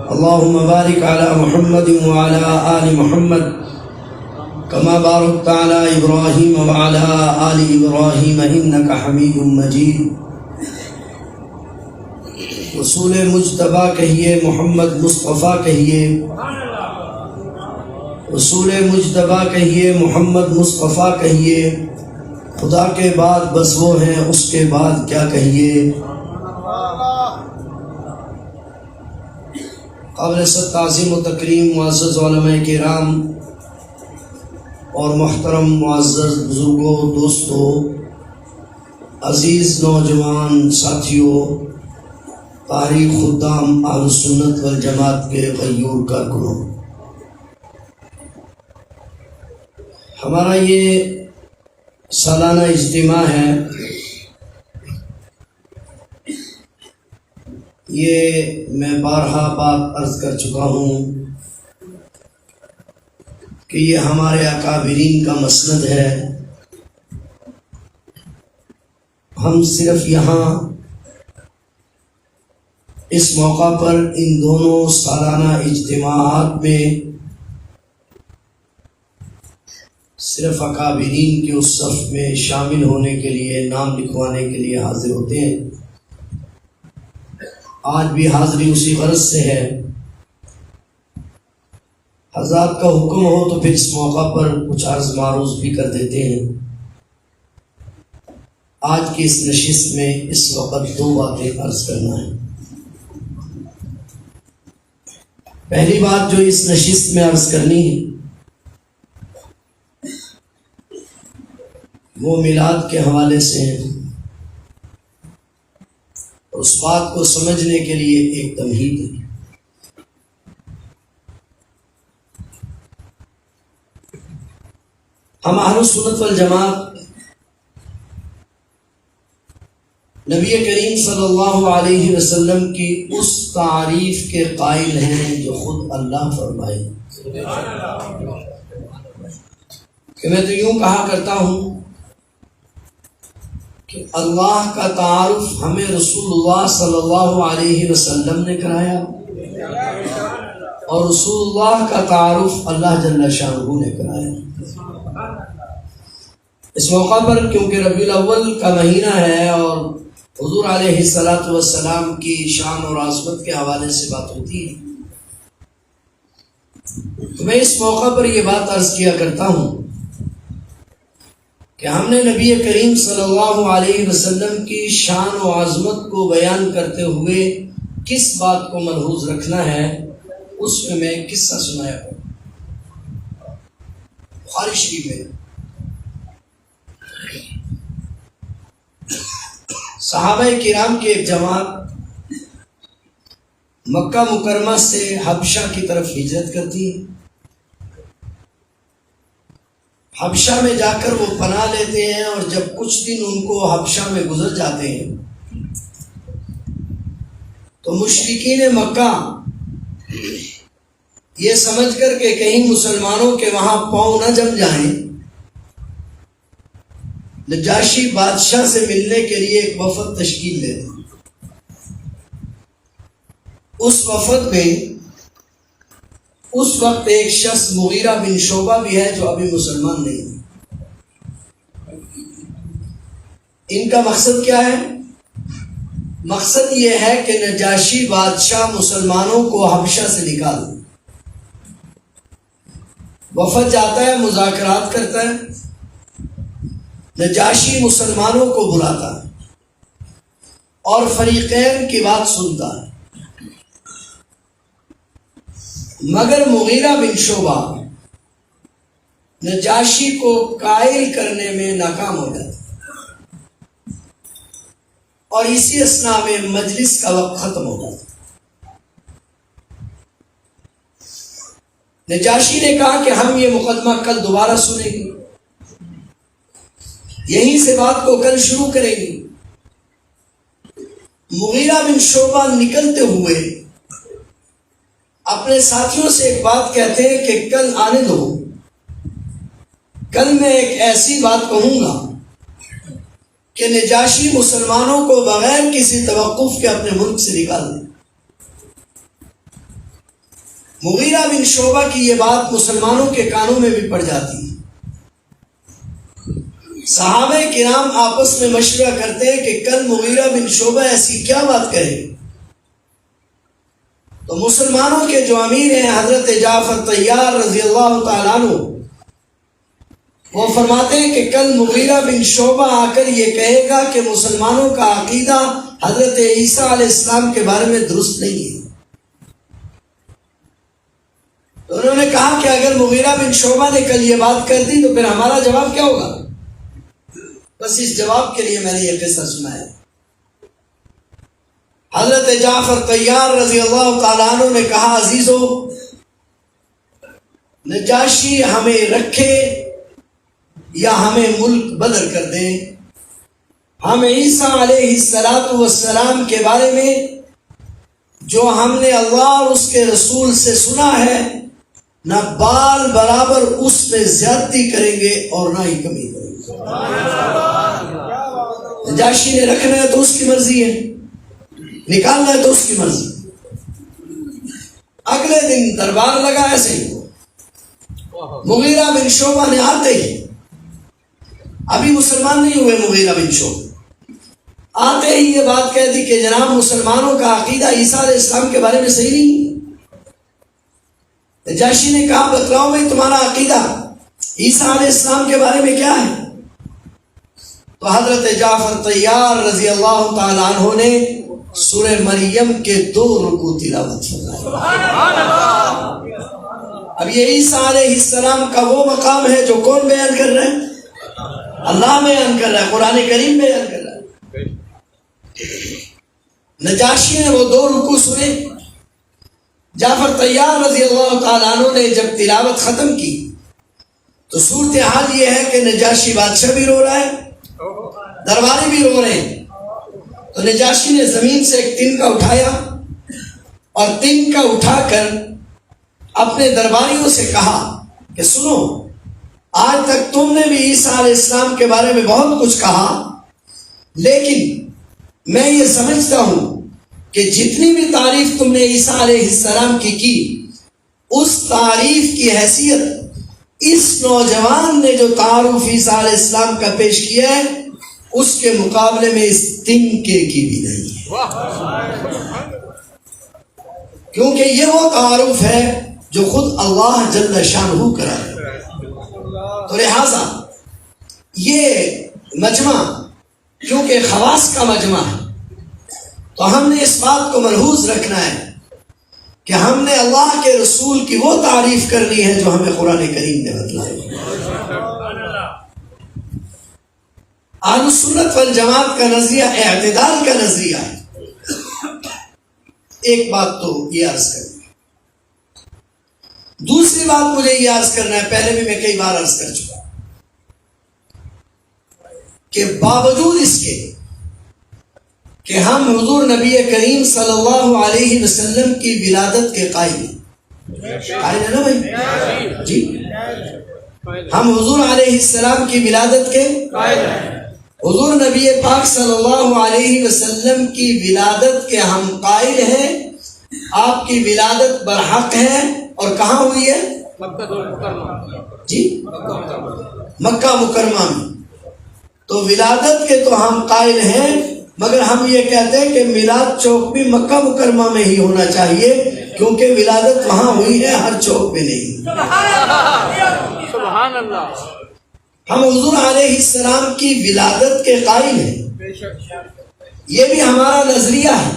اللهم بارك على محمد وعلى آل محمد كما باركت على إبراهيم وعلى آل إبراهيم إنك حميد مجيد. رسول مجتبیٰ کہیے، محمد مصطفیٰ کہیے، رسول مجتبیٰ کہیے، محمد مصطفیٰ کہیے، خدا کے بعد بس وہ ہیں، اس کے بعد کیا کہیے. قابل صد تعظیم و تکریم معزز علماء کرام اور محترم معزز بزرگوں، دوستوں، عزیز نوجوان ساتھیوں، تاریخ خدام اہل سنت والجماعت کے غیور کارکنوں، ہمارا یہ سالانہ اجتماع ہے. یہ میں بارہا بات عرض کر چکا ہوں کہ یہ ہمارے اکابرین کا مسند ہے. ہم صرف یہاں اس موقع پر ان دونوں سالانہ اجتماعات میں صرف اکابرین کے اس صف میں شامل ہونے کے لیے، نام لکھوانے کے لیے حاضر ہوتے ہیں. آج بھی حاضری اسی غرض سے ہے. حضرات کا حکم ہو تو پھر اس موقع پر کچھ عرض معروض بھی کر دیتے ہیں. آج کی اس نشست میں اس وقت دو باتیں عرض کرنا ہے. پہلی بات جو اس نشست میں عرض کرنی ہے وہ میلاد کے حوالے سے ہے. اس بات کو سمجھنے کے لیے ایک تمہید ہے. ہم اہل سنت والجماعت نبی کریم صلی اللہ علیہ وسلم کی اس تعریف کے قائل ہیں جو خود اللہ فرمائے کہ میں تو یوں کہا کرتا ہوں کہ اللہ کا تعارف ہمیں رسول اللہ صلی اللہ علیہ وسلم نے کرایا اور رسول اللہ کا تعارف اللہ جل شانہ نے کرایا. اس موقع پر کیونکہ ربیع الاول کا مہینہ ہے اور حضور علیہ الصلوۃ والسلام کی شان اور عظمت کے حوالے سے بات ہوتی ہے، تو میں اس موقع پر یہ بات عرض کیا کرتا ہوں کہ ہم نے نبی کریم صلی اللہ علیہ وسلم کی شان و عظمت کو بیان کرتے ہوئے کس بات کو ملحوظ رکھنا ہے، اس میں میں قصہ سنایا ہوں. بخاری شریف میں صحابہ کرام کی ایک جماعت مکہ مکرمہ سے حبشہ کی طرف ہجرت کرتی ہے. حبشہ میں جا کر وہ پناہ لیتے ہیں اور جب کچھ دن ان کو حبشہ میں گزر جاتے ہیں تو مشرکین مکہ یہ سمجھ کر کہ کہیں مسلمانوں کے وہاں پاؤں نہ جم جائیں، نجاشی بادشاہ سے ملنے کے لیے ایک وفد تشکیل دیتے ہیں. اس وفد میں اس وقت ایک شخص مغیرہ بن شعبہ بھی ہے جو ابھی مسلمان نہیں ہے. ان کا مقصد کیا ہے؟ مقصد یہ ہے کہ نجاشی بادشاہ مسلمانوں کو حبشہ سے نکال دے. وفد جاتا ہے، مذاکرات کرتا ہے، نجاشی مسلمانوں کو بلاتا ہے اور فریقین کی بات سنتا ہے، مگر مغیرہ بن شعبہ نجاشی کو قائل کرنے میں ناکام ہو جاتا ہے اور اسی اثناء میں مجلس کا وقت ختم ہو جاتا ہے. نجاشی نے کہا کہ ہم یہ مقدمہ کل دوبارہ سنیں گے، یہیں سے بات کو کل شروع کریں گے. مغیرہ بن شعبہ نکلتے ہوئے اپنے ساتھیوں سے ایک بات کہتے ہیں کہ کل آنے دو، کل میں ایک ایسی بات کہوں گا کہ نجاشی مسلمانوں کو بغیر کسی توقف کے اپنے ملک سے نکال دیں. مغیرہ بن شعبہ کی یہ بات مسلمانوں کے کانوں میں بھی پڑ جاتی ہے. صحابہ کرام آپس میں مشورہ کرتے ہیں کہ کل مغیرہ بن شعبہ ایسی کیا بات کرے. تو مسلمانوں کے جو امیر ہیں حضرت جعفر طیار رضی اللہ تعالیٰ عنہ، وہ فرماتے ہیں کہ کل مغیرہ بن شعبہ آ کر یہ کہے گا کہ مسلمانوں کا عقیدہ حضرت عیسیٰ علیہ السلام کے بارے میں درست نہیں ہے. تو انہوں نے کہا کہ اگر مغیرہ بن شعبہ نے کل یہ بات کر دی تو پھر ہمارا جواب کیا ہوگا؟ بس اس جواب کے لیے میں نے یہ قصہ سنایا. حضرت جعفر طیار رضی اللہ تعالیٰ عنہ نے کہا عزیزو، نجاشی ہمیں رکھے یا ہمیں ملک بدل کر دے، ہم عیسیٰ علیہ السلام کے بارے میں جو ہم نے اللہ اور اس کے رسول سے سنا ہے، نہ بال برابر اس میں زیادتی کریں گے اور نہ ہی کمی کریں گے. نجاشی نے رکھنا ہے تو اس کی مرضی ہے، نکالنا ہے تو اس کی مرضی. اگلے دن دربار لگا. ایسے ہی مغیرہ بن شعبہ نے آتے ہی، ابھی مسلمان نہیں ہوئے مغیرہ بن شعبہ، آتے ہی یہ بات کہہ دی کہ جناب مسلمانوں کا عقیدہ عیسیٰ علیہ السلام کے بارے میں صحیح نہیں. نجاشی نے کہا بتلاؤ بھائی تمہارا عقیدہ عیسیٰ علیہ السلام کے بارے میں کیا ہے؟ تو حضرت جعفر طیار رضی اللہ تعالیٰ عنہ نے سورہ مریم کے 2 رکوع تلاوت فرمائے. اب یہ عیسیٰ علیہ السلام کا وہ مقام ہے جو کون بیان کر رہے ہیں؟ اللہ بیان کر رہا ہے، قرآن کریم بیان کر رہا ہے. نجاشی نے وہ 2 رکوع سنے. جعفر طیار رضی اللہ تعالیٰ عنہ نے جب تلاوت ختم کی تو صورتحال یہ ہے کہ نجاشی بادشاہ بھی رو رہا ہے، درباری بھی رو رہے ہیں. تو نجاشی نے زمین سے ایک تنکا اٹھایا اور تنکا اٹھا کر اپنے درباریوں سے کہا کہ سنو، آج تک تم نے بھی عیسیٰ علیہ السلام کے بارے میں بہت کچھ کہا، لیکن میں یہ سمجھتا ہوں کہ جتنی بھی تعریف تم نے عیسیٰ علیہ السلام کی اس تعریف کی حیثیت اس نوجوان نے جو تعارف عیسیٰ علیہ السلام کا پیش کیا ہے اس کے مقابلے میں اس تنکے کی بھی نہیں ہے. کیونکہ یہ وہ تعارف ہے جو خود اللہ جل شانہ کرا ہے. تو لہذا یہ مجمع کیونکہ خواص کا مجمع ہے تو ہم نے اس بات کو ملحوظ رکھنا ہے کہ ہم نے اللہ کے رسول کی وہ تعریف کرنی ہے جو ہمیں قرآن کریم نے بتلائی. اہل السنت والجماعت کا نظریہ اعتدال کا نظریہ ہے. ایک بات تو یہ عرض کرنا ہے. دوسری بات مجھے یہ عرض کرنا ہے، پہلے بھی میں کئی بار عرض کر چکا کہ باوجود اس کے کہ ہم حضور نبی کریم صلی اللہ علیہ وسلم کی ولادت کے قائل ہیں نا بھائی جی، ہم حضور علیہ السلام کی ولادت کے قائل ہیں. حضور نبی پاک صلی اللہ علیہ وسلم کی ولادت کے ہم قائل ہیں. آپ کی ولادت برحق ہے اور کہاں ہوئی ہے؟ جی مکہ مکرمہ میں. تو ولادت کے تو ہم قائل ہیں، مگر ہم یہ کہتے ہیں کہ میلاد چوک بھی مکہ مکرمہ میں ہی ہونا چاہیے کیونکہ ولادت وہاں ہوئی ہے، ہر چوک پہ نہیں. سبحان اللہ. ہم حضور علیہ السلام کی ولادت کے قائل ہیں. یہ بھی ہمارا نظریہ ہے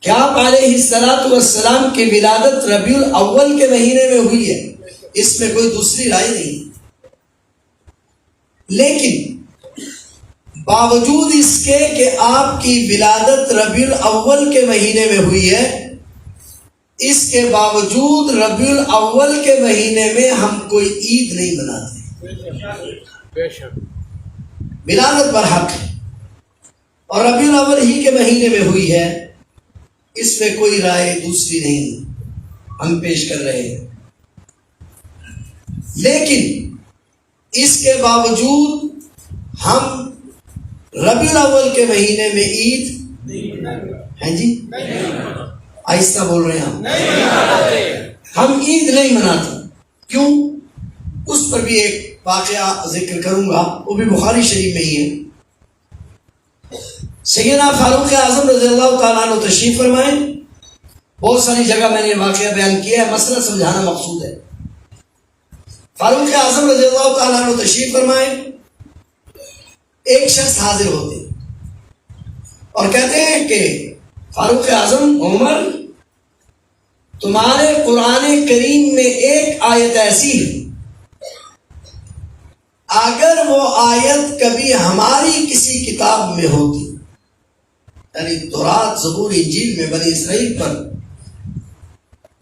کہ آپ علیہ السلام کی ولادت ربیع الاول کے مہینے میں ہوئی ہے، اس میں کوئی دوسری رائے نہیں. لیکن باوجود اس کے کہ آپ کی ولادت ربیع الاول کے مہینے میں ہوئی ہے، اس کے باوجود ربیع الاول کے مہینے میں ہم کوئی عید نہیں مناتے. ولادت برحق ہے اور ربیع الاول ہی کے مہینے میں ہوئی ہے، اس میں کوئی رائے دوسری نہیں ہم پیش کر رہے ہیں. لیکن اس کے باوجود ہم ربیع الاول کے مہینے میں عید ہیں جی، آہستہ بول رہے ہیں ہم، ہم عید نہیں مناتے. کیوں؟ اس پر بھی ایک واقعہ ذکر کروں گا، وہ بھی بخاری شریف میں ہی ہے. سیدنا فاروق اعظم رضی اللہ تعالیٰ عنہ تشریف فرمائے. بہت ساری جگہ میں نے واقعہ بیان کیا ہے، مسئلہ سمجھانا مقصود ہے. فاروق اعظم رضی اللہ تعالیٰ عنہ تشریف فرمائے. ایک شخص حاضر ہوتے اور کہتے ہیں کہ فاروق اعظم عمر، تمہارے قرآن کریم میں ایک آیت ایسی ہے، اگر وہ آیت کبھی ہماری کسی کتاب میں ہوتی، یعنی تورات، زبور، انجیل میں بنی اسرائیل پر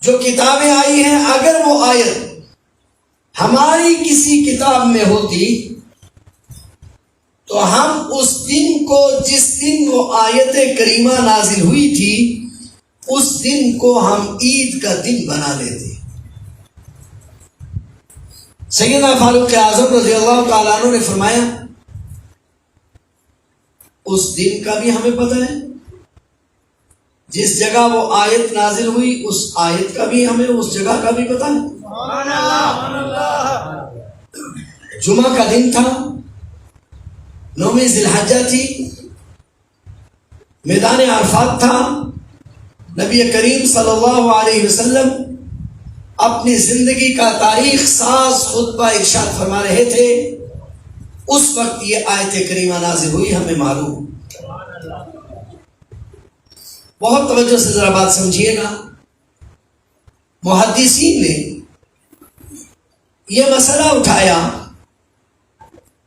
جو کتابیں آئی ہیں، اگر وہ آیت ہماری کسی کتاب میں ہوتی تو ہم اس دن کو، جس دن وہ آیت کریمہ نازل ہوئی تھی، اس دن کو ہم عید کا دن بنا لیتے. سیدنا فاروق اعظم رضی اللہ تعالیٰ عنہ نے فرمایا اس دن کا بھی ہمیں پتہ ہے، جس جگہ وہ آیت نازل ہوئی اس آیت کا بھی ہمیں اس جگہ کا بھی پتہ ہے. جمعہ کا دن تھا، 9 ذی الحجہ تھی، میدان عرفات تھا. نبی کریم صلی اللہ علیہ وسلم اپنی زندگی کا تاریخ ساز خطبہ ارشاد فرما رہے تھے. اس وقت یہ آیت کریمہ نازل ہوئی، ہمیں معلوم. بہت توجہ سے ذرا بات سمجھیے گا. محدثین نے یہ مسئلہ اٹھایا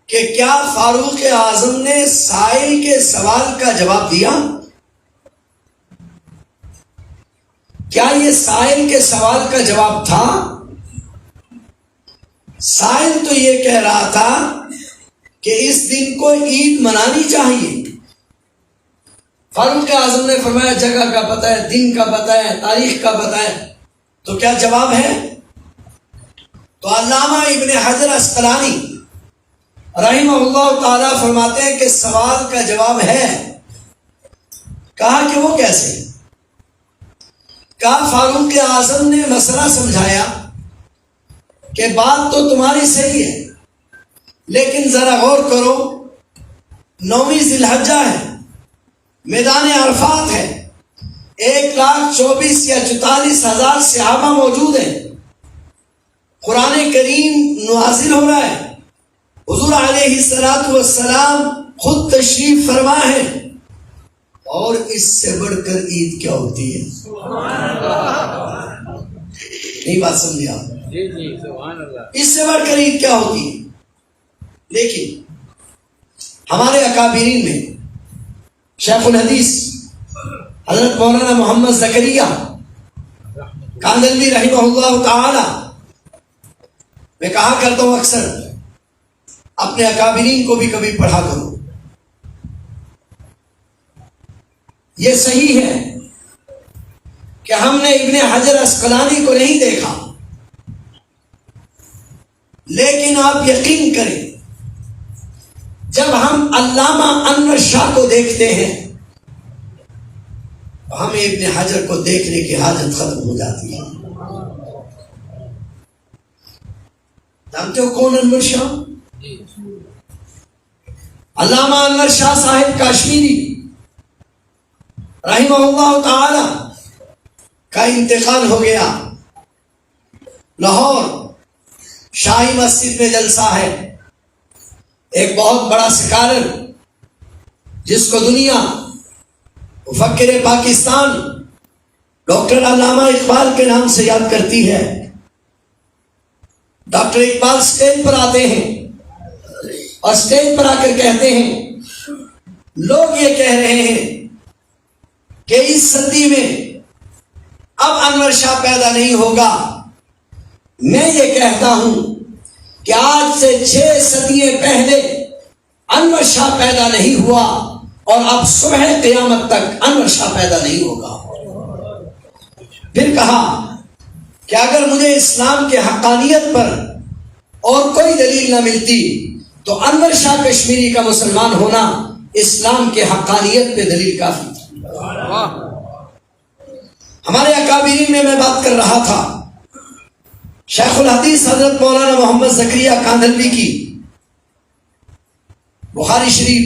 کہ کیا فاروق اعظم نے سائل کے سوال کا جواب دیا؟ کیا یہ سائل کے سوال کا جواب تھا؟ سائل تو یہ کہہ رہا تھا کہ اس دن کو عید منانی چاہیے. فاروق اعظم نے فرمایا جگہ کا پتہ ہے، دن کا پتہ ہے، تاریخ کا پتہ ہے، تو کیا جواب ہے؟ تو علامہ ابن حجر اسقلانی رحمہ اللہ تعالیٰ فرماتے ہیں کہ سوال کا جواب ہے. کہا کہ وہ کیسے؟ کہا فاروق اعظم نے مسئلہ سمجھایا کہ بات تو تمہاری صحیح ہے، لیکن ذرا غور کرو، 9 ذی الحجہ ہے، میدان عرفات ہے، 1,24,000 یا 44,000 صحابہ موجود ہیں، قرآن کریم نازل ہو رہا ہے، حضور علیہ الصلوۃ والسلام خود تشریف فرما ہے، اور اس سے بڑھ کر عید کیا ہوتی ہے؟ نہیں بات سمجھے آپ؟ اس سے بڑھ کر عید کیا ہوتی ہے؟ لیکن ہمارے اکابرین میں شیخ الحدیث حضرت مولانا محمد زکریا کاندھلوی رحمہ اللہ تعالی، میں کہا کرتا ہوں اکثر اپنے اکابرین کو بھی کبھی پڑھا کرو. یہ صحیح ہے کہ ہم نے ابن حجر اسقلانی کو نہیں دیکھا، لیکن آپ یقین کریں جب ہم علامہ انور شاہ کو دیکھتے ہیں تو ہمیں ابن حجر کو دیکھنے کی حاجت ختم ہو جاتی ہے. جانتے ہو کون انور شاہ؟ علامہ انور شاہ صاحب کاشمیری رحمہ اللہ تعالی کا انتقال ہو گیا. لاہور شاہی مسجد میں جلسہ ہے. ایک بہت بڑا سکالر جس کو دنیا مفکر پاکستان ڈاکٹر علامہ اقبال کے نام سے یاد کرتی ہے. ڈاکٹر اقبال سٹیج پر آتے ہیں اور سٹیج پر آ کر کہتے ہیں لوگ یہ کہہ رہے ہیں کہ اس صدی میں اب انور شاہ پیدا نہیں ہوگا. میں یہ کہتا ہوں کہ آج سے 6 صدیاں پہلے انور شاہ پیدا نہیں ہوا اور اب صبح قیامت تک انور شاہ پیدا نہیں ہوگا. پھر کہا کہ اگر مجھے اسلام کے حقانیت پر اور کوئی دلیل نہ ملتی تو انور شاہ کشمیری کا مسلمان ہونا اسلام کے حقانیت پہ دلیل کافی تھی. ہمارے اکابرین میں بات کر رہا تھا شیخ الحدیث حضرت مولانا محمد زکریا کاندھلوی کی بخاری شریف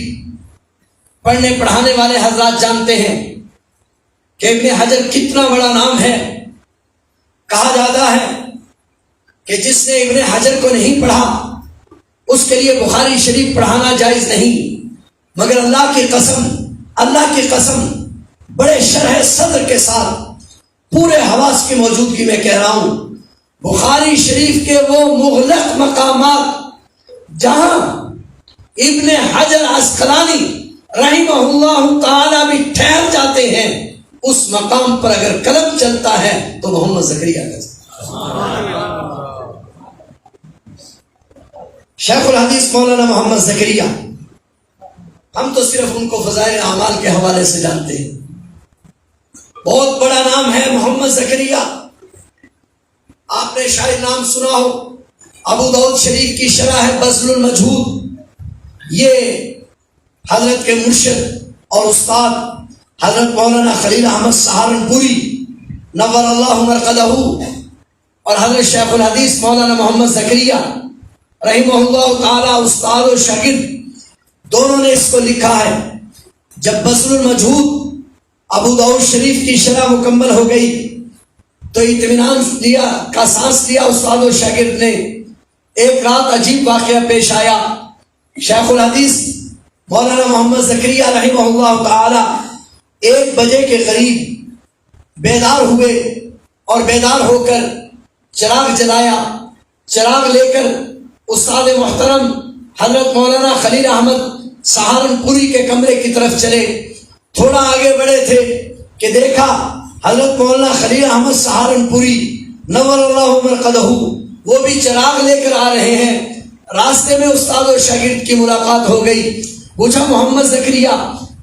پڑھنے پڑھانے والے حضرات جانتے ہیں کہ ابن حجر کتنا بڑا نام ہے. کہا جاتا ہے کہ جس نے ابن حجر کو نہیں پڑھا اس کے لیے بخاری شریف پڑھانا جائز نہیں. مگر اللہ کی قسم بڑے شرح صدر کے ساتھ پورے حواس کی موجودگی میں کہہ رہا ہوں، بخاری شریف کے وہ مغلق مقامات جہاں ابن حجر عسقلانی رحمہ اللہ تعالی بھی ٹھہر جاتے ہیں، اس مقام پر اگر قلم چلتا ہے تو محمد زکریا کا. شیخ الحدیث مولانا محمد زکریا، ہم تو صرف ان کو فضائل اعمال کے حوالے سے جانتے ہیں. بہت بڑا نام ہے محمد زکریا. آپ نے شاید نام سنا ہو، ابو داؤد شریف کی شرح ہے بذل المجہود. یہ حضرت کے مرشد اور استاد حضرت مولانا خلیل احمد سہارنپوری نور اللہ مرقدہ اور حضرت شیخ الحدیث مولانا محمد زکریا رحمہ اللہ تعالی استاد و شاگرد دونوں نے اس کو لکھا ہے. جب بذل المجہود ابو داؤد شریف کی شرح مکمل ہو گئی تو اطمینان کا سانس لیا استاد و شاگرد نے. ایک رات عجیب واقعہ پیش آیا. شیخ الحدیث مولانا محمد زکریا رحمہ اللہ تعالی 1 بجے کے قریب بیدار ہوئے اور بیدار ہو کر چراغ جلایا. چراغ لے کر استاد محترم حضرت مولانا خلیل احمد سہارنپوری کے کمرے کی طرف چلے. تھوڑا آگے بڑھے تھے کہ دیکھا حضرت مولانا خلیل احمد سہارنپوری نور اللہ مرقدہ وہ بھی چراغ لے کر آ رہے ہیں. راستے میں استاد و شاگرد کی ملاقات ہو گئی. پوچھا محمد زکریا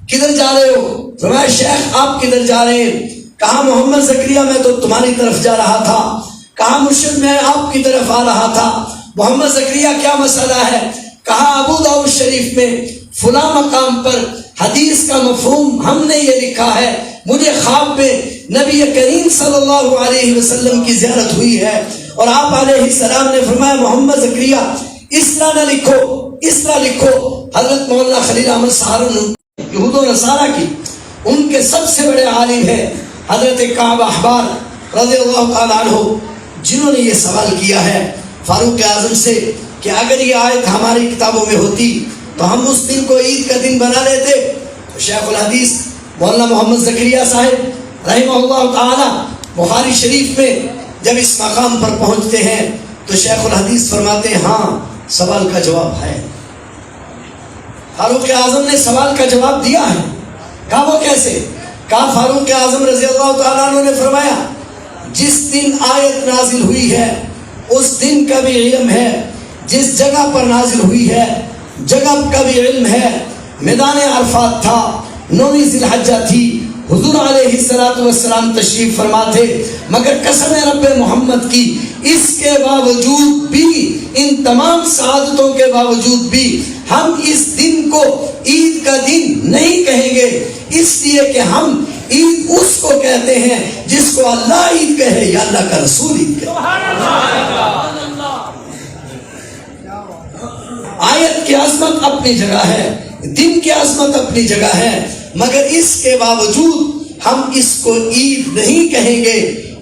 کدھر جا رہے ہو؟ فرمایا شیخ آپ کدھر جا رہے ہیں؟ کہا محمد زکریا میں تو تمہاری طرف جا رہا تھا. کہا مرشد میں آپ کی طرف آ رہا تھا. محمد زکریا کیا مسئلہ ہے؟ کہا ابو داؤد شریف میں فلاں مقام پر حدیث کا مفہوم ہم نے یہ لکھا ہے. مجھے خواب میں نبی کریم صلی اللہ علیہ وسلم کی زیارت ہوئی ہے اور آپ علیہ السلام نے فرمایا محمد زکریا اس طرح نہ لکھو، اس طرح لکھو. حضرت مولانا خلیل احمد سہارنپوری یہود و نصارہ کی ان کے سب سے بڑے عالم ہیں حضرت کعب احبار رضی اللہ تعالیٰ عنہ، جنہوں نے یہ سوال کیا ہے فاروق اعظم سے کہ اگر یہ آیت ہماری کتابوں میں ہوتی تو ہم اس دن کو عید کا دن بنا لیتے. تو شیخ الحدیث مولانا محمد زکریا صاحب رحمہ اللہ تعالی بخاری شریف میں جب اس مقام پر پہنچتے ہیں تو شیخ الحدیث فرماتے ہیں ہاں سوال کا جواب ہے. فاروق اعظم نے سوال کا جواب دیا ہے. کہا وہ کیسے؟ کہا فاروق اعظم رضی اللہ تعالیٰ عنہ نے فرمایا جس دن آیت نازل ہوئی ہے اس دن کا بھی علم ہے، جس جگہ پر نازل ہوئی ہے جگہ کا بھی علم ہے. میدان عرفات تھا، 9 ذی الحجہ تھی، حضور علیہ السلام تشریف فرما تھے. مگر قسم رب محمد کی اس کے باوجود بھی، ان تمام سعادتوں کے باوجود بھی ہم اس دن کو عید کا دن نہیں کہیں گے، اس لیے کہ ہم عید اس کو کہتے ہیں جس کو اللہ عید کہے یا اللہ کا رسول عید کہے. آیت کی عظمت اپنی جگہ ہے، دن کی عظمت اپنی جگہ ہے، مگر اس کے باوجود ہم اس کو عید نہیں کہیں گے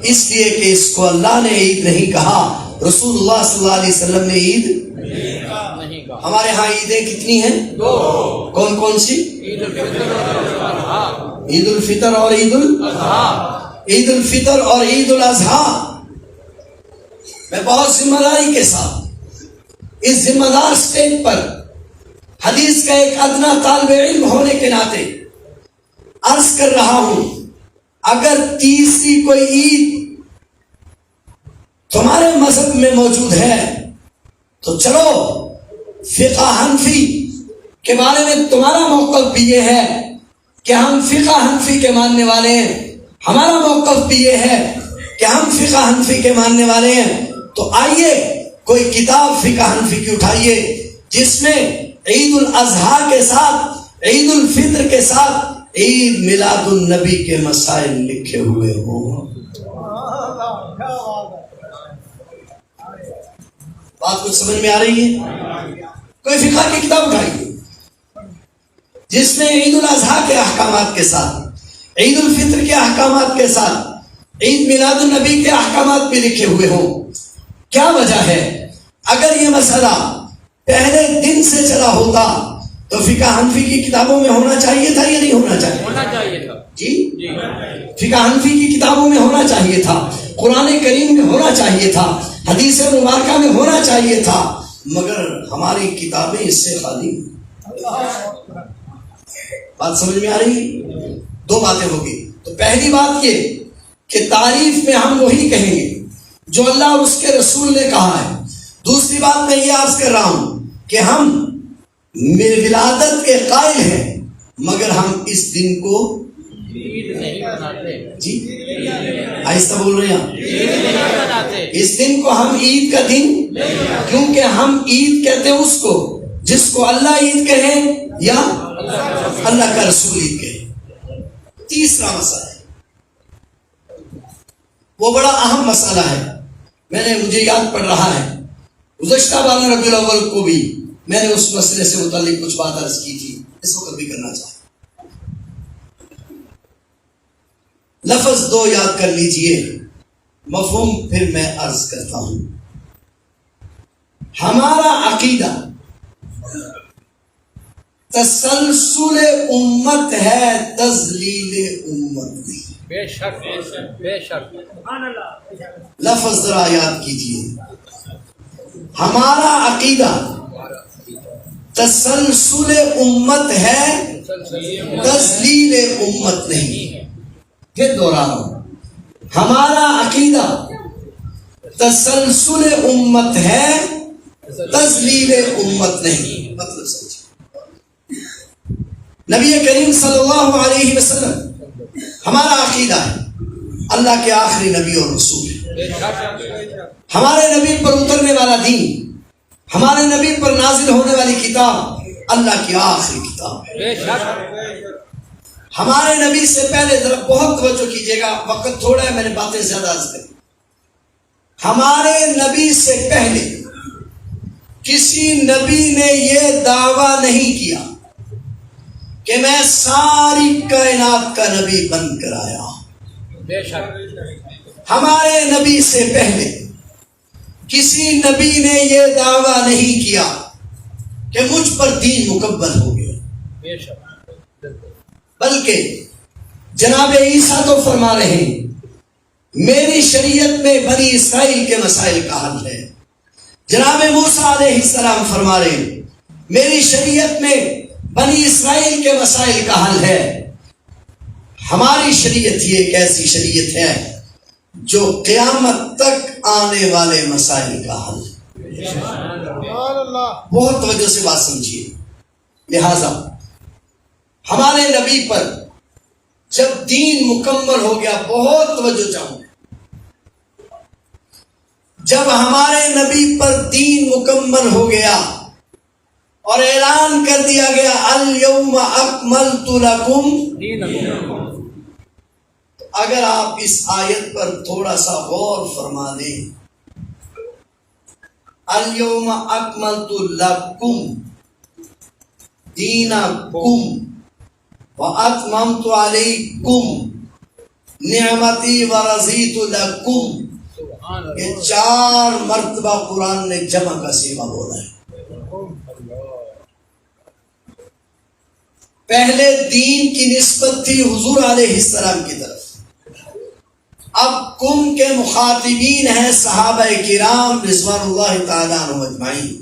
اس لیے کہ اس کو اللہ نے عید نہیں کہا، رسول اللہ صلی اللہ علیہ وسلم نے عید نہیں کہا. ہمارے ہاں عیدیں کتنی ہیں؟ 2. کون کون سی؟ عید الفطر اور عید الاضحیٰ. عید الفطر اور عید الاضحیٰ میں بہت ذمہ داری کے ساتھ اس ذمہ دار سٹیج پر حدیث کا ایک ادنا طالب علم ہونے کے ناطے عرض کر رہا ہوں، اگر تیسری کوئی عید تمہارے مذہب میں موجود ہے تو چلو فقہ حنفی کے بارے میں تمہارا موقف بھی یہ ہے کہ ہم فقہ حنفی کے ماننے والے ہیں، ہمارا موقف بھی یہ ہے کہ ہم فقہ حنفی کے ماننے والے ہیں. تو آئیے کوئی کتاب فقہ حنفی کی اٹھائیے جس میں عید الاضحیٰ کے ساتھ عید الفطر کے ساتھ عید میلاد النبی کے مسائل لکھے ہوئے ہوں. بات کچھ سمجھ میں آ رہی ہے؟ کوئی فقہ کی کتاب اٹھائیے جس میں عید الاضحیٰ کے احکامات کے ساتھ، عید الفطر کے احکامات کے ساتھ عید میلاد النبی کے احکامات بھی لکھے ہوئے ہوں۔ کیا وجہ ہے؟ اگر یہ مسئلہ پہلے دن سے چلا ہوتا تو فقہ حنفی کی کتابوں میں ہونا چاہیے تھا یا نہیں ہونا چاہیے؟ ہونا چاہیے تھا جی، فقہ حنفی کی کتابوں میں ہونا چاہیے تھا، قرآن کریم میں ہونا چاہیے تھا، حدیث مبارکہ میں ہونا چاہیے تھا، مگر ہماری کتابیں اس سے خالی۔ بات سمجھ میں آ رہی؟ دو باتیں ہوگی۔ تو پہلی بات یہ کہ تعریف میں ہم وہی کہیں گے جو اللہ اور اس کے رسول نے کہا ہے۔ دوسری بات میں یہ عرض کر رہا ہوں کہ ہم ولادت کے قائل ہیں، مگر ہم اس دن کو جی آہستہ بول رہے ہیں، اس دن کو ہم عید کا دن، کیونکہ ہم عید کہتے ہیں اس کو جس کو اللہ عید کہے یا اللہ کا رسول عید کہے۔ تیسرا مسئلہ ہے، وہ بڑا اہم مسئلہ ہے، مجھے یاد پڑ رہا ہے گزشتہ 12 ربیع الاول کو بھی میں نے اس مسئلے سے متعلق کچھ بات عرض کی تھی، اس وقت بھی کرنا چاہتا ہوں۔ لفظ دو یاد کر لیجئے، مفہوم پھر میں عرض کرتا ہوں۔ ہمارا عقیدہ تسلسل امت ہے، تذلیل امت نہیں۔ بے شک بے شک، لفظ ذرا یاد کیجئے، ہمارا عقیدہ تسلسل امت ہے، تذلیل امت نہیں۔ پھر دوہراؤ، ہمارا عقیدہ تسلسل امت ہے، تذلیل امت نہیں۔ مطلب سمجھیں، نبی کریم صلی اللہ علیہ وسلم ہمارا عقیدہ ہے اللہ کے آخری نبی اور رسول ہے، ہمارے نبی پر اترنے والا دین، ہمارے نبی پر نازل ہونے والی کتاب اللہ کی آخری کتاب ہے۔ ہمارے نبی سے پہلے، ذرا بہت توجہ کیجیے گا، وقت تھوڑا ہے، میں نے باتیں زیادہ عرض کری۔ ہمارے نبی سے پہلے کسی نبی نے یہ دعویٰ نہیں کیا کہ میں ساری کائنات کا نبی بن کر آیا ہوں۔ ہمارے نبی سے پہلے کسی نبی نے یہ دعویٰ نہیں کیا کہ مجھ پر دین مکمل ہو گیا، بلکہ جناب عیسیٰ تو فرما رہے ہیں میری شریعت میں بنی اسرائیل کے مسائل کا حل ہے۔ جناب موسیٰ علیہ السلام فرما رہے ہیں میری شریعت میں بنی اسرائیل کے مسائل کا حل ہے۔ ہماری شریعت یہ ایک ایسی شریعت ہے جو قیامت تک آنے والے مسائل کا حل ہے۔ بہت توجہ سے بات سمجھیے۔ لہذا ہمارے نبی پر جب دین مکمل ہو گیا، بہت توجہ چاہوں، جب ہمارے نبی پر دین مکمل ہو گیا اور اعلان کر دیا گیا الیوم اکملت لکم دینکم، اگر آپ اس آیت پر تھوڑا سا غور فرما دیں، الیوم اکملت لکم دینکم واتممت علیکم نعمتی ورضیت لکم، یہ 4 مرتبہ قرآن نے جمع کا صیغہ بولا ہے۔ پہلے دین کی نسبت تھی حضور علیہ السلام کی طرف، اب کم کے مخاطبین ہیں صحابہ کرام رضوان اللہ تعالیٰ عنہم اجمعین،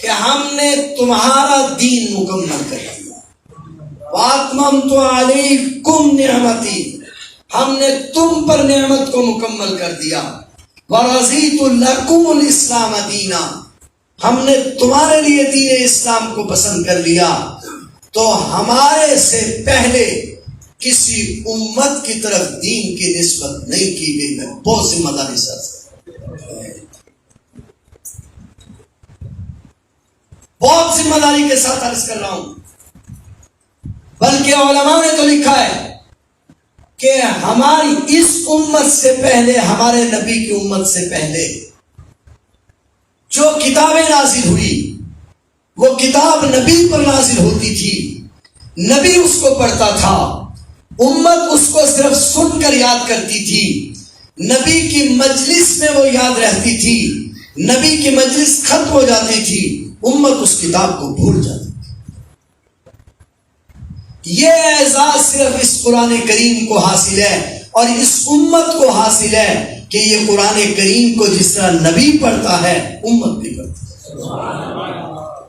کہ ہم نے تمہارا دین مکمل کر دیا۔ وَأَتْمَمْتُ عَلَيْكُمْ نِعْمَتِي، ہم نے تم پر نعمت کو مکمل کر دیا۔ وَرَضِيتُ لَكُمُ الْإِسْلَامَ دِينًا، ہم نے تمہارے لیے دین اسلام کو پسند کر لیا۔ تو ہمارے سے پہلے کسی امت کی طرف دین کی نسبت نہیں کی گئی۔ میں بہت ذمہ داری سے بہت ذمہ داری کے ساتھ عرض کر رہا ہوں، بلکہ علماء نے تو لکھا ہے کہ ہماری اس امت سے پہلے، ہمارے نبی کی امت سے پہلے جو کتابیں نازل ہوئی وہ کتاب نبی پر نازل ہوتی تھی، نبی اس کو پڑھتا تھا، امت اس کو صرف سن کر یاد کرتی تھی، نبی کی مجلس میں وہ یاد رہتی تھی، نبی کی مجلس ختم ہو جاتی تھی، امت اس کتاب کو بھول جاتی تھی۔ یہ اعزاز صرف اس قرآن کریم کو حاصل ہے اور اس امت کو حاصل ہے کہ یہ قرآن کریم کو جس طرح نبی پڑھتا ہے امت بھی پڑھتی ہے۔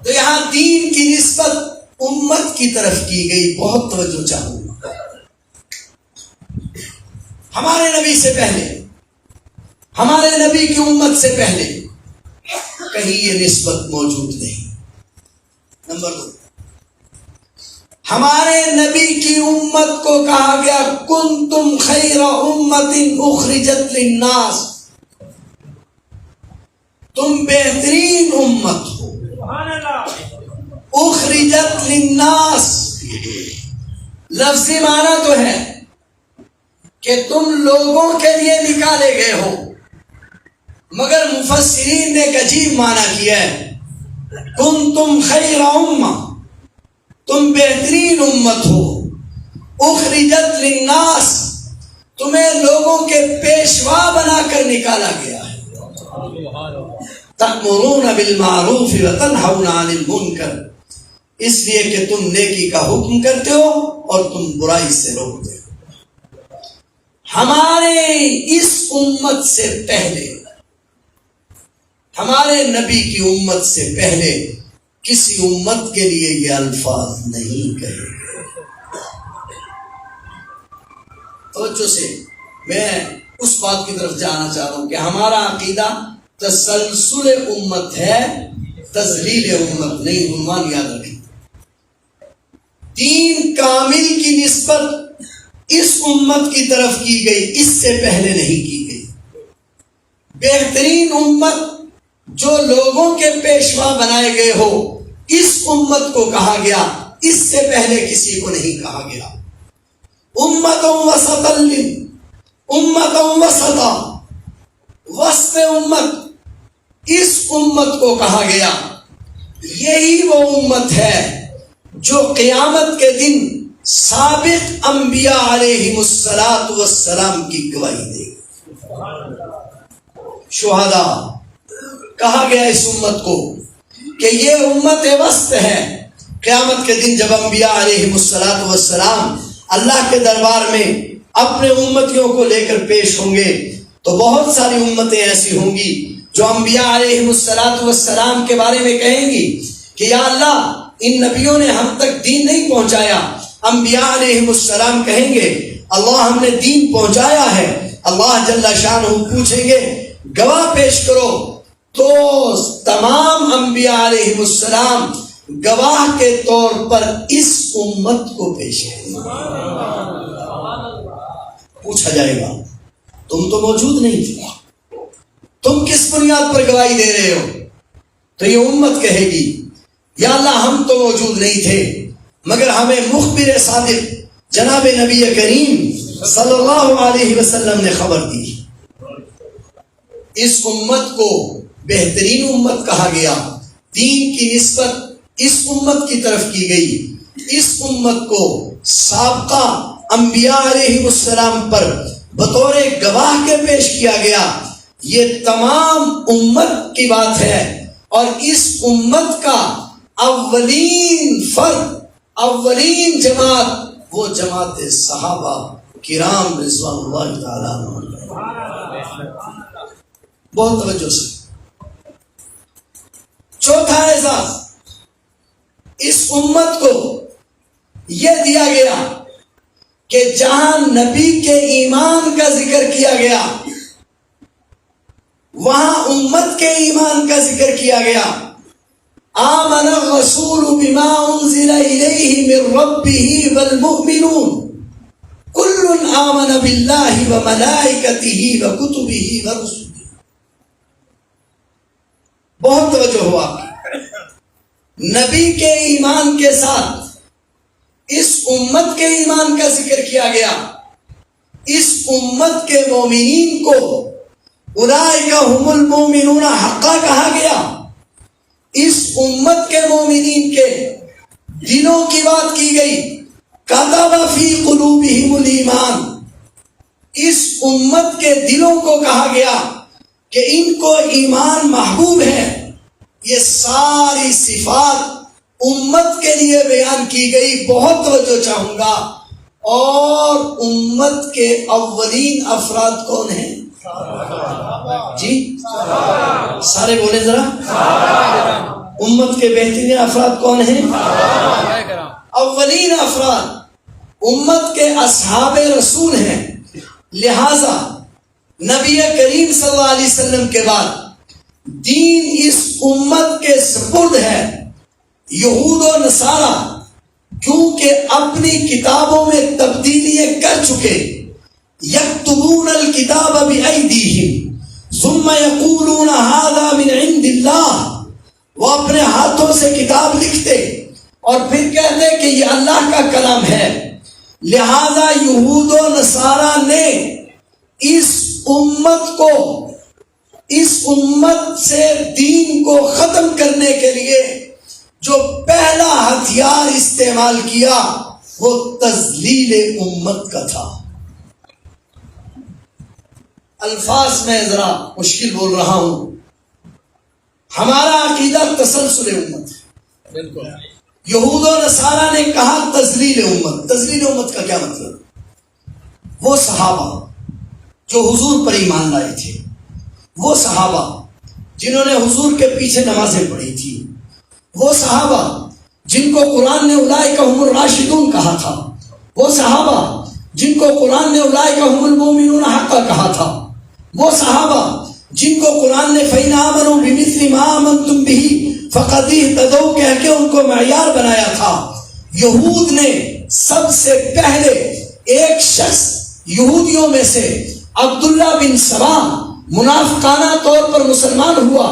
تو یہاں دین کی نسبت امت کی طرف کی گئی، بہت توجہ چاہوں گا۔ ہمارے نبی سے پہلے، ہمارے نبی کی امت سے پہلے کہیں یہ نسبت موجود نہیں۔ نمبر 2، ہمارے نبی کی امت کو کہا گیا کنتم خیر امت اخرجت للناس، تم بہترین امت ہو۔ اخرجت للناس لفظی معنی تو ہے کہ تم لوگوں کے لیے نکالے گئے ہو، مگر مفسرین نے ایک عجیب معنی کیا ہے، کنتم خیر امہ، تم بہترین امت ہو، اخرجت للناس، تمہیں لوگوں کے پیشوا بنا کر نکالا گیا ہے۔ تأمرون بالمعروف وتنہون عن المنکر، اس لیے کہ تم نیکی کا حکم کرتے ہو اور تم برائی سے روکتے ہو۔ ہمارے اس امت سے پہلے، ہمارے نبی کی امت سے پہلے کسی امت کے لیے یہ الفاظ نہیں کہے گئے۔ توجہ سے میں اس بات کی طرف جانا چاہ رہا ہوں کہ ہمارا عقیدہ تسلسل امت ہے، تذلیل امت نہیں۔ عنوان یاد رکھیں، دین کامل کی نسبت اس امت کی طرف کی گئی، اس سے پہلے نہیں کی گئی۔ بہترین امت جو لوگوں کے پیشوا بنائے گئے ہو، اس امت کو کہا گیا، اس سے پہلے کسی کو نہیں کہا گیا۔ امت وسطا، امت وسطا، وسط امت، اس امت کو کہا گیا۔ یہی وہ امت ہے جو قیامت کے دن سابق انبیاء علیہم السلام کی گواہی دے گی۔ شہداء کہا گیا اس امت کو کہ یہ امت وسط ہے۔ قیامت کے دن جب انبیاء علیہم السلام اللہ کے دربار میں اپنے امتیوں کو لے کر پیش ہوں گے تو بہت ساری امتیں ایسی ہوں گی جو انبیاء علیہم السلام کے بارے میں کہیں گی کہ یا اللہ ان نبیوں نے ہم تک دین نہیں پہنچایا۔ انبیاء علیہم السلام کہیں گے اللہ ہم نے دین پہنچایا ہے۔ اللہ جل شانہ پوچھیں گے گواہ پیش کرو، تو تمام انبیاء علیہم السلام گواہ کے طور پر اس امت کو پیش کریں گے۔ پوچھا جائے گا تم تو موجود نہیں تھے، تم کس بنیاد پر گواہی دے رہے ہو؟ تو یہ امت کہے گی یا اللہ ہم تو موجود نہیں تھے، مگر ہمیں مخبر صادق جناب نبی کریم صلی اللہ علیہ وسلم نے خبر دی۔ اس امت کو بہترین امت کہا گیا، دین کی نسبت اس امت کی طرف کی گئی۔ اس امت کو سابقہ انبیاء علیہ السلام پر بطور گواہ کے پیش کیا گیا۔ یہ تمام امت کی بات ہے اور اس امت کا اولین فرد، اولین جماعت وہ جماعت صحابہ کرام رضوان اللہ تعالیٰ عنہ۔ بہت توجہ سے۔ چوتھا اعزاز اس امت کو یہ دیا گیا کہ جہاں نبی کے ایمان کا ذکر کیا گیا وہاں امت کے ایمان کا ذکر کیا گیا۔ آمن الرسول بما انزل الیہ من ربہ والمؤمنون کل آمن باللہ وملائکتہ وکتبہ ورسلہ۔ بہت توجہ ہوا، نبی کے ایمان کے ساتھ اس امت کے ایمان کا ذکر کیا گیا۔ اس امت کے مومنین کو اولئک هم المؤمنون حقا کہا گیا، اس امت کے مومنین کے دلوں کی بات کی گئی. کتب فی قلوبہم الایمان، اس امت کے دلوں کو کہا گیا کہ ان کو ایمان محبوب ہے. یہ ساری صفات امت کے لیے بیان کی گئی. بہت توجہ چاہوں گا. اور امت کے اولین افراد کون ہیں؟ جی سارے بولے ذرا. امت کے بہترین افراد کون ہیں؟ اولین افراد امت کے اصحاب رسول ہیں. لہذا نبی کریم صلی اللہ علیہ وسلم کے بعد دین اس امت کے سپرد ہے. یہود و نصارہ کیونکہ اپنی کتابوں میں تبدیلیاں کر چکے، یکتبون الکتاب بایدیہم ثم یقولون ھذا من عند اللہ، وہ اپنے ہاتھوں سے کتاب لکھتے اور پھر کہتے کہ یہ اللہ کا کلام ہے. لہذا یہود و نصارہ نے اس امت کو، اس امت سے دین کو ختم کرنے کے لیے جو پہلا ہتھیار استعمال کیا وہ تذلیل امت کا تھا. الفاظ میں ذرا مشکل بول رہا ہوں. ہمارا عقیدہ تسلسل امت ہے. بالکل. یہود و نصارہ نے کہا تذلیل امت. تذلیل امت کا کیا مطلب؟ وہ صحابہ جو حضور پر ایمان لائے تھے، وہ صحابہ جنہوں نے حضور کے پیچھے نمازیں پڑھی تھی، وہ صحابہ جن کو قرآن نے اولئک هم الراشدون کہا تھا، وہ صحابہ جن کو قرآن نے اولئک هم المؤمنون حقا کہا تھا، وہ صحابہ جن کو قرآن نے فَإِنْ آمَنُوا بِمِثْلِ مَا آمَنْتُمْ بِهِ فَقَدْ اهْتَدَوْا کہہ کے ان کو معیار بنایا تھا. یہود نے سب سے پہلے ایک شخص یہودیوں میں سے عبداللہ بن سلام منافقانہ طور پر مسلمان ہوا،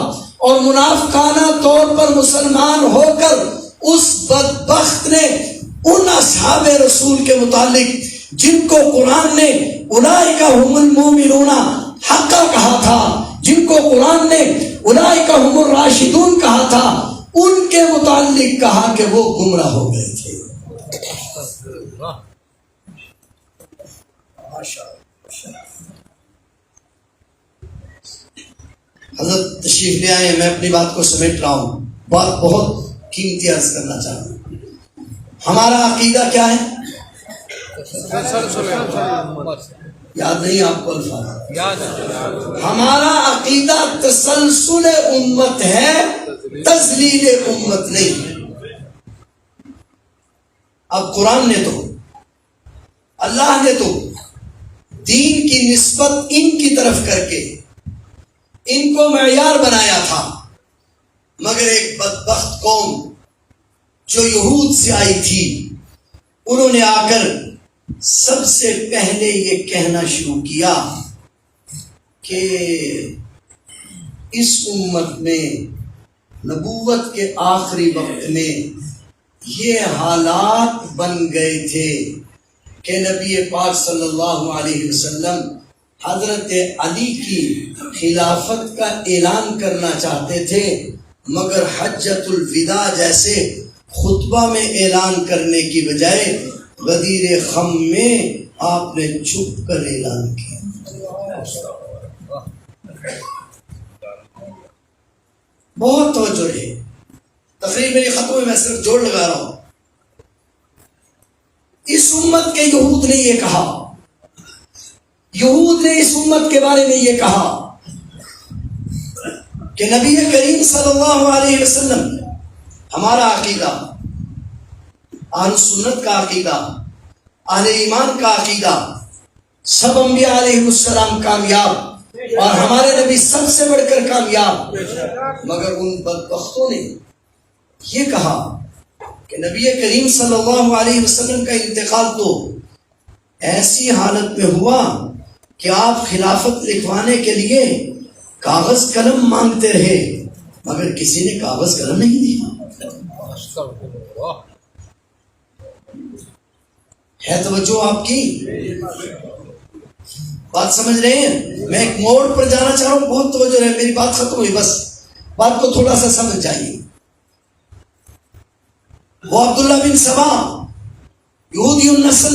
اور منافقانہ طور پر مسلمان ہو کر اس بدبخت نے ان اصحاب رسول کے متعلق جن کو قرآن نے اولئک هم المؤمنون حقا کہا تھا، جن کو قرآن نے اولئک هم الراشدون کہا تھا، ان کے متعلق کہا کہ وہ گمراہ ہو گئے تھے. حضرت تشریف لے آئے. میں اپنی بات کو سمیٹ رہا ہوں. بات بہت قیمتی عرض کرنا چاہتا ہوں. ہمارا عقیدہ کیا ہے؟ یاد نہیں آپ کو الفاظ؟ ہمارا عقیدہ تسلسل امت ہے، تذلیل امت نہیں. اب قرآن نے تو، اللہ نے تو دین کی نسبت ان کی طرف کر کے ان کو معیار بنایا تھا، مگر ایک بدبخت قوم جو یہود سے آئی تھی انہوں نے آ کر سب سے پہلے یہ کہنا شروع کیا کہ اس امت میں نبوت کے آخری وقت میں یہ حالات بن گئے تھے کہ نبی پاک صلی اللہ علیہ وسلم حضرت علی کی خلافت کا اعلان کرنا چاہتے تھے، مگر حجۃ الوداع جیسے خطبہ میں اعلان کرنے کی بجائے غدیر خم میں آپ نے چھپ کر اعلان کیا. بہت توجہ ہے. تقریر میری ختم ہوئی، میں صرف جوڑ لگا رہا ہوں. اس امت کے یہود نے یہ کہا، یہود نے اس امت کے بارے میں یہ کہا کہ نبی کریم صلی اللہ علیہ وسلم، ہمارا عقیدہ اہل سنت کا عقیدہ، اہل ایمان کا عقیدہ، سب انبیاء علیہ السلام کامیاب اور ہمارے نبی سب سے بڑھ کر کامیاب، مگر ان بدبختوں نے یہ کہا کہ نبی کریم صلی اللہ علیہ وسلم کا انتقال تو ایسی حالت میں ہوا کہ آپ خلافت لکھوانے کے لیے کاغذ قلم مانگتے رہے، مگر کسی نے کاغذ قلم نہیں دیا. ہے توجہ آپ کی؟ بات سمجھ رہے ہیں؟ میں ایک موڑ پر جانا چاہ رہا ہوں، بہت توجہ رہے، میری بات ختم ہوئی، بس بات کو تھوڑا سا سمجھ جائیے. وہ عبداللہ بن سبا یہودی النسل،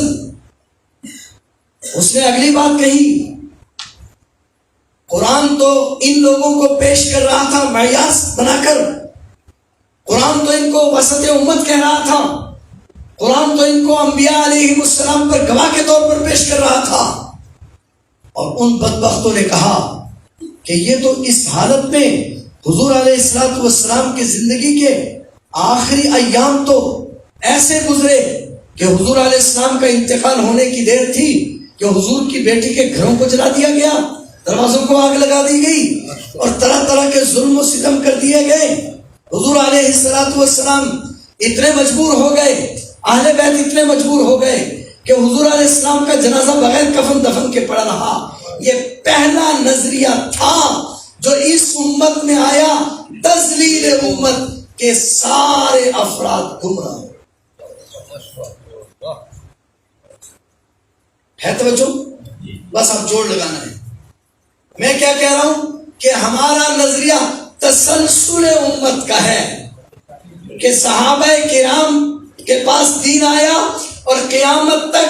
اس نے اگلی بات کہی، قرآن تو ان لوگوں کو پیش کر رہا تھا معیار بنا کر، قرآن تو ان کو وسط امت کہہ رہا تھا، قرآن تو ان کو انبیاء علیہ السلام پر گواہ کے طور پر پیش کر رہا تھا. اور ان بدبختوں نے کہا کہ یہ تو اس حالت میں حضور علیہ السلام کی زندگی کے آخری ایام تو ایسے گزرے کہ حضور علیہ السلام کا انتقال ہونے کی دیر تھی کہ حضور کی بیٹی کے گھروں کو جلا دیا گیا، دروازوں کو آگ لگا دی گئی اور طرح طرح کے ظلم و ستم کر دیے گئے. حضور علیہ السلام اتنے مجبور ہو گئے، اہل بیت اتنے مجبور ہو گئے کہ حضور علیہ السلام کا جنازہ بغیر کفن دفن کے پڑا رہا. یہ پہلا نظریہ تھا جو اس امت میں آیا، تذلیل امت کے سارے افراد گمراہ ہے. توجہ، بس اب جوڑ لگانا ہے. میں کیا کہہ رہا ہوں کہ ہمارا نظریہ تسلسل امت کا ہے کہ صحابہ کرام کے پاس دین آیا اور قیامت تک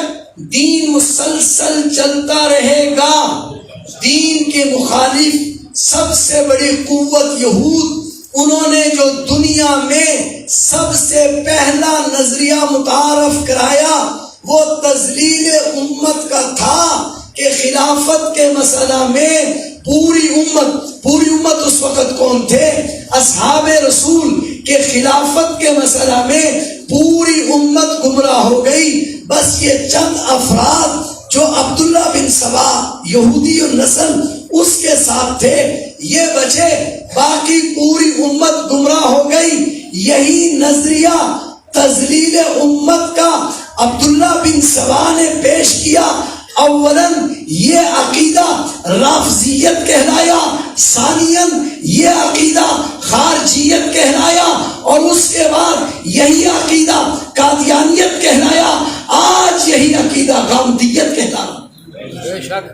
دین مسلسل چلتا رہے گا. دین کے مخالف سب سے بڑی قوت یہود، انہوں نے جو دنیا میں سب سے پہلا نظریہ متعارف کرایا وہ تذلیل امت کا تھا کہ خلافت کے مسئلہ میں پوری امت اس وقت کون تھے؟ اصحاب رسول کے خلافت کے مسئلہ میں پوری امت گمراہ ہو گئی. بس یہ چند افراد جو عبداللہ بن سبا یہودی النسل اس کے ساتھ تھے یہ بچے، باقی پوری امت گمراہ ہو گئی. یہی نظریہ تذلیل امت کا عبداللہ بن سبا نے پیش کیا. اولاً یہ عقیدہ رافضیت کہلایا، ثانیاً یہ عقیدہ خارجیت کہلایا، اور اس کے بعد یہی عقیدہ قادیانیت کہلایا. آج یہی عقیدہ غامدیت کہلانا. بے شک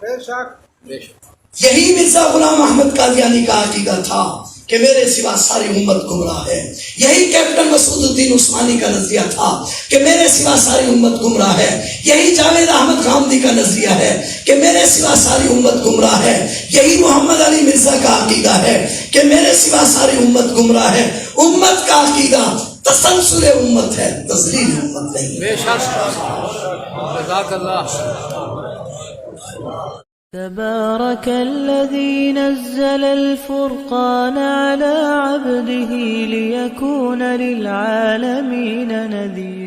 بے شک بے شک. یہی مرزا غلام احمد قادیانی کا عقیدہ تھا کہ میرے سوا ساری امت گمراہ ہے. یہی کیپٹن مسعود الدین عثمانی کا نظریہ تھا کہ میرے سوا ساری امت گمراہ ہے. یہی جاوید احمد غامدی کا نظریہ ہے کہ میرے سوا ساری امت گمراہ ہے. یہی محمد علی مرزا کا عقیدہ ہے کہ میرے سوا ساری امت گمراہ ہے. امت کا عقیدہ تسلسل امت ہے، تذلیل امت نہیں. بے شک. جزاک اللہ. تبارك الذي نزل الفرقان على عبده ليكون للعالمين نذيرا.